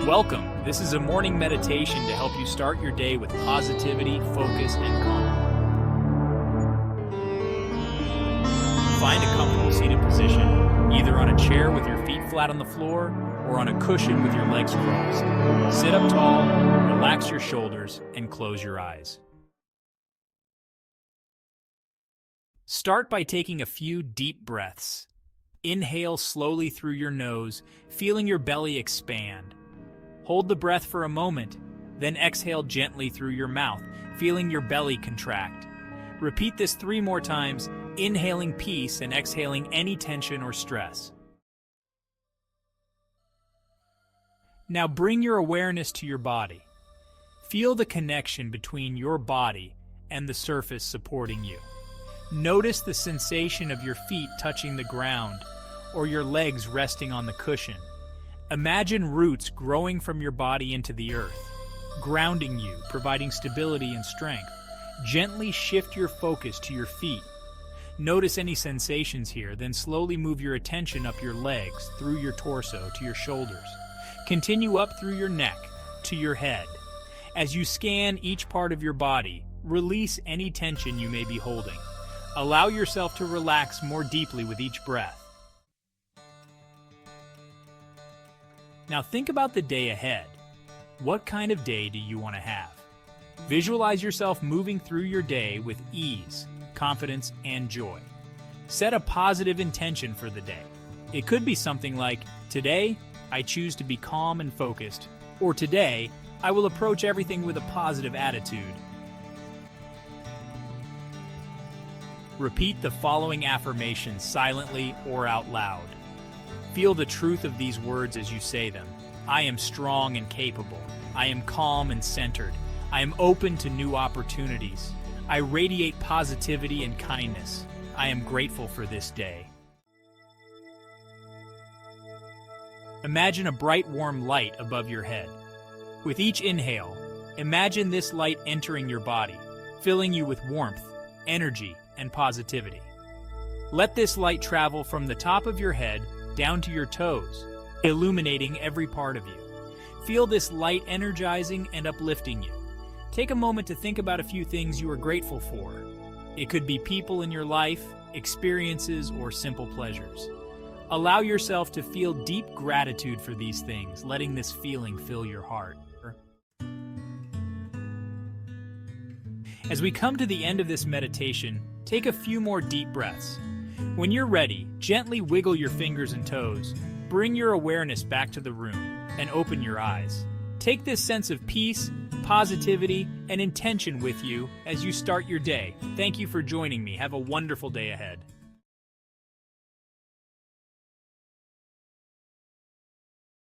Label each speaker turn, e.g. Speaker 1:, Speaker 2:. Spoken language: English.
Speaker 1: Welcome. This is a morning meditation to help you start your day with positivity, focus, and calm. Find a comfortable seated position, either on a chair with your feet flat on the floor or on a cushion with your legs crossed. Sit up tall, relax your shoulders, and close your eyes. Start by taking a few deep breaths. Inhale slowly through your nose, feeling your belly expand. Hold the breath for a moment, then exhale gently through your mouth, feeling your belly contract. Repeat this 3 more times, inhaling peace and exhaling any tension or stress. Now bring your awareness to your body. Feel the connection between your body and the surface supporting you. Notice the sensation of your feet touching the ground or your legs resting on the cushion. Imagine roots growing from your body into the earth, grounding you, providing stability and strength. Gently shift your focus to your feet. Notice any sensations here, then slowly move your attention up your legs, through your torso, to your shoulders. Continue up through your neck, to your head. As you scan each part of your body, release any tension you may be holding. Allow yourself to relax more deeply with each breath. Now think about the day ahead. What kind of day do you want to have? Visualize yourself moving through your day with ease, confidence, and joy. Set a positive intention for the day. It could be something like, today, I choose to be calm and focused, or today, I will approach everything with a positive attitude. Repeat the following affirmations silently or out loud. Feel the truth of these words as you say them. I am strong and capable. I am calm and centered. I am open to new opportunities. I radiate positivity and kindness. I am grateful for this day. Imagine a bright, warm light above your head. With each inhale, imagine this light entering your body, filling you with warmth, energy, and positivity. Let this light travel from the top of your head down to your toes, illuminating every part of you. Feel this light energizing and uplifting you. Take a moment to think about a few things you are grateful for. It could be people in your life, experiences, or simple pleasures. Allow yourself to feel deep gratitude for these things, letting this feeling fill your heart. As we come to the end of this meditation, take a few more deep breaths. When you're ready, gently wiggle your fingers and toes, bring your awareness back to the room, and open your eyes. Take this sense of peace, positivity, and intention with you as you start your day. Thank you for joining me. Have a wonderful day ahead.